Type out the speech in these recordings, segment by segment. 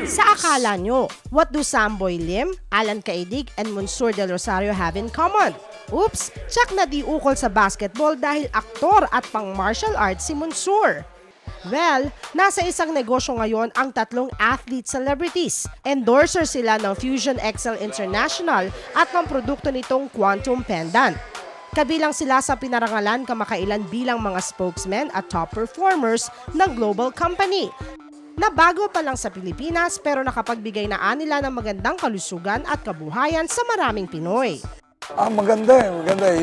Sa akala nyo, what do Samboy Lim, Alan Caedig, and Monsur Del Rosario have in common? Oops, tsak na di ukol sa basketball dahil aktor at pang martial arts si Monsur. Well, nasa isang negosyo ngayon ang tatlong athlete celebrities. Endorser sila ng Fusion Excel International at ng produkto nitong Quantum Pendant. Kabilang sila sa pinarangalan kamakailan bilang mga spokesmen at top performers ng global company. Na bago pa lang sa Pilipinas pero nakapagbigay na nila ng magandang kalusugan at kabuhayan sa maraming Pinoy. Maganda eh.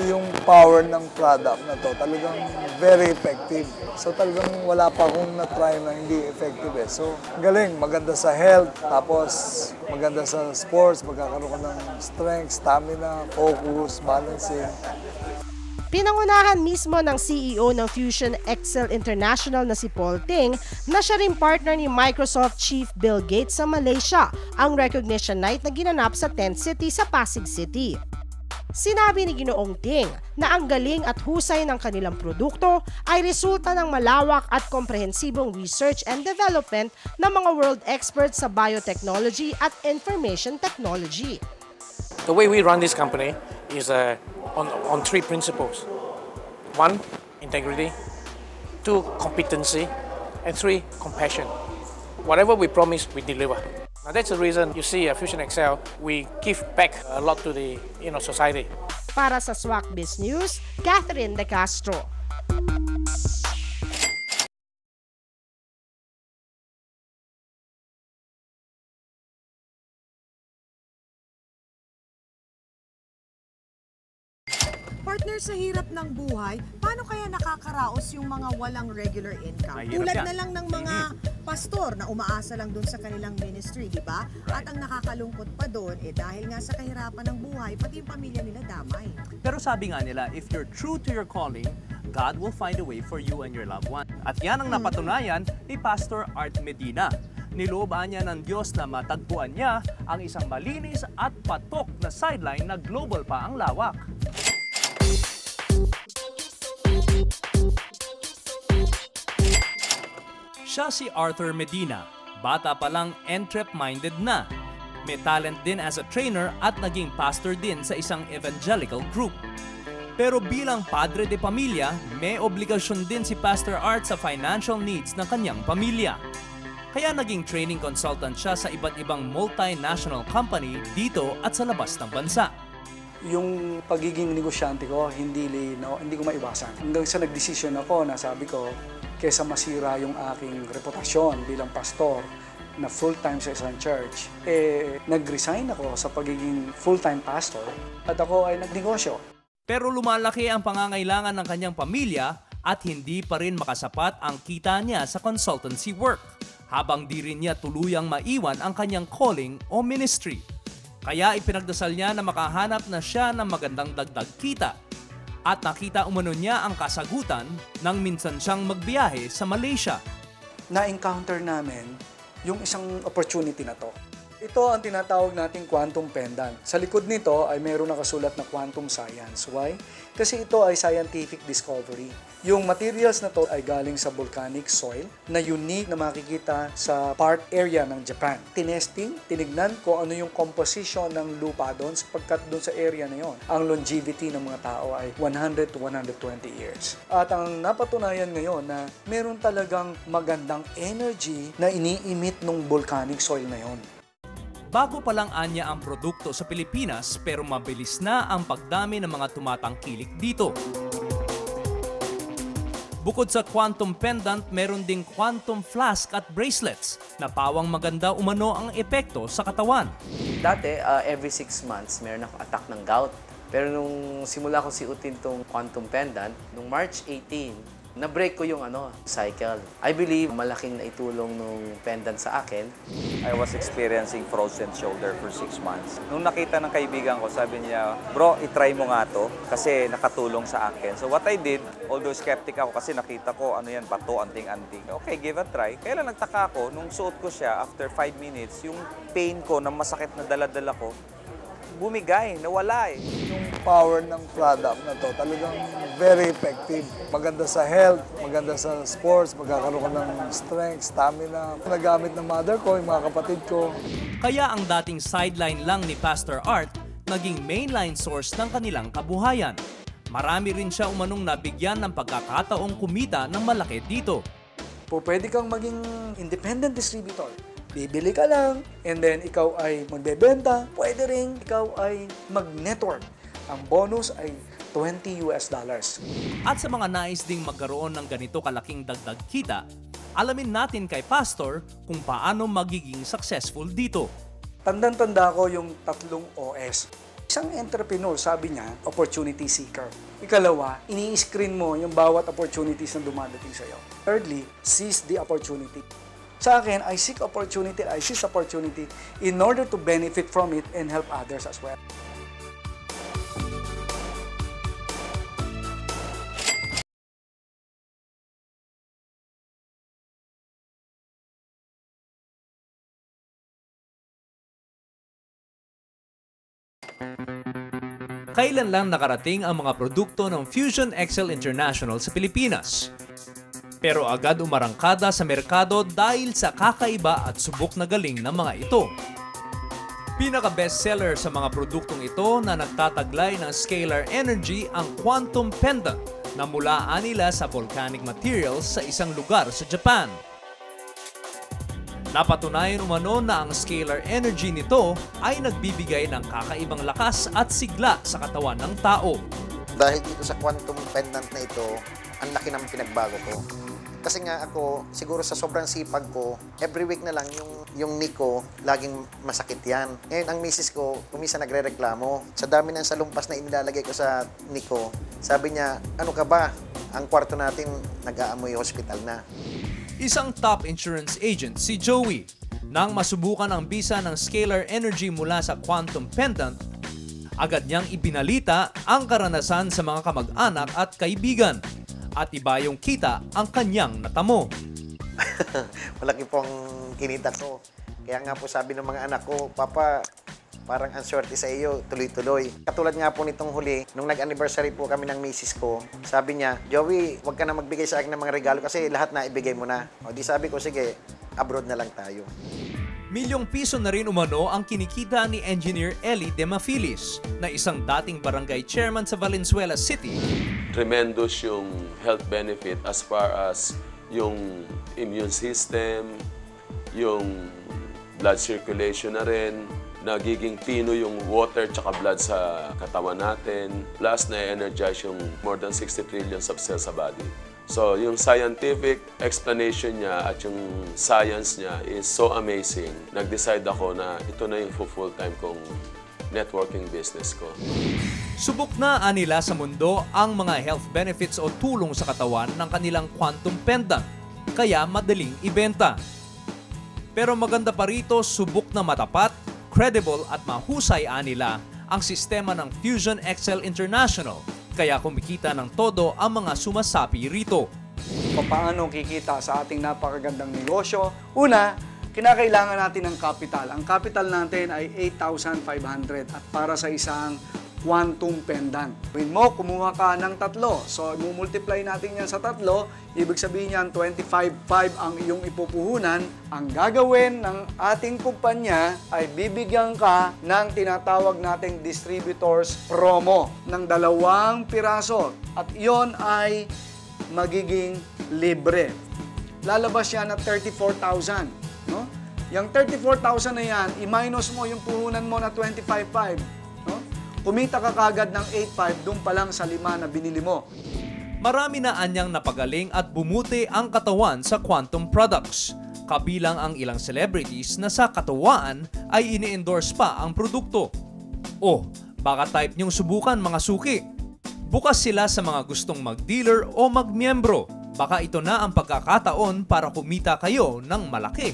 Yung power ng product na to talagang very effective. So talagang wala pa akong na-try na hindi effective eh. So galing, maganda sa health, tapos maganda sa sports, magkakaroon ka ng strength, stamina, focus, balancing. Pinangunahan mismo ng CEO ng Fusion Excel International na si Paul Ting na siya rin partner ni Microsoft Chief Bill Gates sa Malaysia, ang recognition night na ginanap sa Tent City sa Pasig City. Sinabi ni Ginoong Ting na ang galing at husay ng kanilang produkto ay resulta ng malawak at komprehensibong research and development ng mga world experts sa biotechnology at information technology. The way we run this company is on three principles. One, integrity. Two, competency. And three, compassion. Whatever we promise, we deliver. Now that's the reason you see Fusion Excel, we give back a lot to the society. Para sa Swak Biz News, Catherine De Castro. Partner, sa hirap ng buhay, paano kaya nakakaraos yung mga walang regular income? Tulad na lang ng mga pastor na umaasa lang dun sa kanilang ministry, di ba? At ang nakakalungkot pa dun, dahil nga sa kahirapan ng buhay, pati yung pamilya nila damay. Pero sabi nga nila, if you're true to your calling, God will find a way for you and your loved one. At yan ang napatunayan ni Pastor Art Medina. Nilooban niya ng Diyos na matagpuan niya ang isang malinis at patok na sideline na global pa ang lawak. Siya si Arthur Medina. Bata pa lang entrep-minded na. May talent din as a trainer at naging pastor din sa isang evangelical group. Pero bilang padre de pamilya, may obligasyon din si Pastor Art sa financial needs ng kanyang pamilya. Kaya naging training consultant siya sa iba't ibang multinational company dito at sa labas ng bansa. Yung pagiging negosyante ko, hindi ko maiwasan. Hanggang sa nagdesisyon ako na sabi ko, kesa masira yung aking reputasyon bilang pastor na full-time sa isang church, nag-resign ako sa pagiging full-time pastor at ako ay nagnegosyo. Pero lumalaki ang pangangailangan ng kanyang pamilya at hindi pa rin makasapat ang kita niya sa consultancy work, habang di rin niya tuluyang maiwan ang kanyang calling o ministry. Kaya ipinagdasal niya na makahanap na siya ng magandang dagdag kita. At nakita umano niya ang kasagutan nang minsan siyang magbiyahe sa Malaysia. Na-encounter namin yung isang opportunity na to. Ito ang tinatawag nating quantum pendant. Sa likod nito ay mayroon nakasulat na quantum science. Why? Kasi ito ay scientific discovery. Yung materials na to ay galing sa volcanic soil na unique na makikita sa part area ng Japan. Tinesting, tinignan kung ano yung composition ng lupa doon sapagkat doon sa area na yon. Ang longevity ng mga tao ay 100 to 120 years. At ang napatunayan ngayon na meron talagang magandang energy na ini-emit ng volcanic soil na yon. Bago pa lang anya ang produkto sa Pilipinas pero mabilis na ang pagdami ng mga tumatangkilik dito. Bukod sa quantum pendant, meron ding quantum flask at bracelets na pawang maganda umano ang epekto sa katawan. Dati, every 6 months, meron ako attack ng gout. Pero nung simula ko siutin tong quantum pendant, nung March 18, na-break ko yung cycle. I believe malaking naitulong nung pendant sa akin. I was experiencing frozen shoulder for 6 months. Nung nakita ng kaibigan ko, sabi niya, bro, itry mo nga to kasi nakatulong sa akin. So what I did, although skeptic ako kasi nakita ko, bato, anting-anting. Okay, give a try. Kaya lang nagtaka ko, nung suot ko siya, after 5 minutes, yung pain ko na masakit na dala-dala ko, bumigay, nawala eh. Yung power ng product na to talagang very effective. Maganda sa health, maganda sa sports, magkakaroon ka ng strength, stamina. Nagamit ng mother ko, yung mga kapatid ko. Kaya ang dating sideline lang ni Pastor Art naging mainline source ng kanilang kabuhayan. Marami rin siya umanong nabigyan ng pagkakataong kumita ng malaki dito. Pwede kang maging independent distributor. Bibili ka lang, and then ikaw ay magbebenta. Pwede rin ikaw ay mag-network. Ang bonus ay $20. At sa mga nais ding magkaroon ng ganito kalaking dagdag kita, alamin natin kay Pastor kung paano magiging successful dito. Tandang-tanda ko yung 3 OS. Isang entrepreneur, sabi niya, opportunity seeker. Ikalawa, ini-screen mo yung bawat opportunities na dumadating sa'yo. Thirdly, seize the opportunity. Sa akin, I seek opportunity, I seize opportunity in order to benefit from it and help others as well. Kailan lang nakarating ang mga produkto ng Fusion Excel International sa Pilipinas. Pero agad umarangkada sa merkado dahil sa kakaiba at subok na galing ng mga ito. Pinaka-bestseller sa mga produktong ito na nagtataglay ng scalar energy ang Quantum Pendant na mulaan nila sa volcanic materials sa isang lugar sa Japan. Napatunayan umano na ang scalar energy nito ay nagbibigay ng kakaibang lakas at sigla sa katawan ng tao. Dahil dito sa quantum pendant na ito, ang laki ng pinagbago ko. Kasi nga ako, siguro sa sobrang sipag ko, every week na lang yung knee ko, laging masakit yan. Ngayon, ang misis ko, kumisa nagre-reklamo. Sa dami ng salumpas na inilalagay ko sa knee ko, sabi niya, ano ka ba? Ang kwarto natin, nag-aamoy hospital na. Isang top insurance agent si Joey. Nang masubukan ang bisa ng scalar energy mula sa Quantum Pendant, agad niyang ibinalita ang karanasan sa mga kamag-anak at kaibigan. At iba yung kita ang kanyang natamo. Malaki pong kinita ko. Kaya nga po sabi ng mga anak ko, Papa, parang ang swerte sa iyo, tuloy-tuloy. Katulad nga po nitong huli, nung nag-anniversary po kami ng misis ko, sabi niya, Joey, huwag ka na magbigay sa akin ng mga regalo kasi lahat na ibigay mo na. O di sabi ko, sige, abroad na lang tayo. Milyong piso na rin umano ang kinikita ni Engineer Eli Demafilis na isang dating barangay chairman sa Valenzuela City. Tremendous yung health benefit as far as yung immune system, yung blood circulation na rin, nagiging pino yung water tsaka blood sa katawan natin, plus na-energize yung more than 60 trillion of cells sa body. So, yung scientific explanation niya at yung science niya is so amazing. Nag-decide ako na ito na yung full-time kong networking business ko. Subok na nila sa mundo ang mga health benefits o tulong sa katawan ng kanilang quantum pendant, kaya madaling ibenta. Pero maganda pa rito, subok na matapat, credible at mahusay nila ang sistema ng Fusion Excel International, kaya kumikita ng todo ang mga sumasapi rito. Paano kikita sa ating napakagandang negosyo? Una, kinakailangan natin ng capital. Ang capital natin ay 8,500 at para sa isang quantum pendant. Gawin mo, kumuha ka ng 3. So, multiply natin yan sa 3. Ibig sabihin yan, 25,500 ang iyong ipupuhunan. Ang gagawin ng ating kumpanya ay bibigyan ka ng tinatawag nating distributors promo ng 2 piraso. At iyon ay magiging libre. Lalabas yan at 34,000. No? Yung 34,000 na yan, i-minus mo yung puhunan mo na 25,500. Kumita ka kagad ng 8,500 doon pa lang sa 5 na binili mo. Marami na anyang napagaling at bumuti ang katawan sa quantum products. Kabilang ang ilang celebrities na sa katawaan ay ini-endorse pa ang produkto. O, baka type niyong subukan mga suki. Bukas sila sa mga gustong mag-dealer o mag-miyembro. Baka ito na ang pagkakataon para kumita kayo ng malaki.